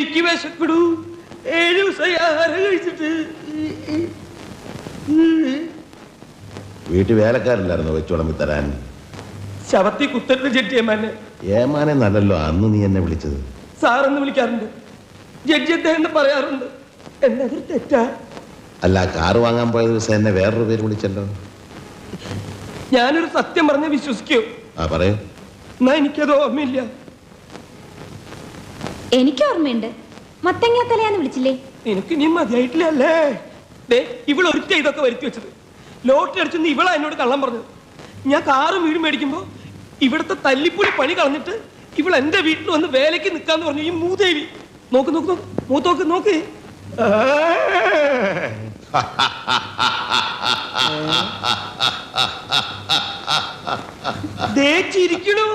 എനിക്ക് വിശക്കടൂ. 7 ദിവസമായി ആഹാരം കഴിച്ചിട്ട്. വീട്ടിൽ വേലക്കാരില്ലായിരുന്നോ വെച്ചോളമ്പി തരാൻ? ശവത്തി കുത്തരുത് ജഡ്ജി ഏമാനെ. ഏമാനെ നല്ലല്ലോ അന്ന് നീ എന്നെ വിളിച്ചത്. സാറെന്ന് വിളിക്കാറുണ്ട്, ജഡ്ജി അദ്ദേഹം എന്ന് പറയാറുണ്ട്. എന്നതൊരു തെറ്റാ? അല്ല, കാറ് വാങ്ങാൻ പോയ ദിവസം എന്നെ വേറൊരു പേര് വിളിച്ചല്ലോ. ഞാനൊരു സത്യം പറഞ്ഞ് വിശ്വസിക്കൂ? പറയൂ. എന്നാ എനിക്കത് ഓർമ്മയില്ല. എനിക്ക് ഓർമ്മയുണ്ട്. മത്തങ്ങ തലയാന്ന് വിളിച്ചില്ലേ? എനിക്ക് ഇനി മതിയായിട്ടില്ല അല്ലേ? ഇവൾ ഒരുത്ത ഇതൊക്കെ വരുത്തി വെച്ചത്. ലോട്ടറി അടിച്ചെന്ന് ഇവളാ എന്നോട് കള്ളം പറഞ്ഞത്. ഞാൻ കാറും വീടും മേടിക്കുമ്പോ ഇവിടുത്തെ തല്ലിപ്പുളി പണി കളഞ്ഞിട്ട് ഇവൾ എന്റെ വീട്ടിൽ വന്ന് വേലയ്ക്ക് നിൽക്കാന്ന് പറഞ്ഞു. ഈ മൂദേവി നോക്ക് നോക്ക് നോക്ക് മൂത്തോക്ക് നോക്ക്. ചിരിക്കണു.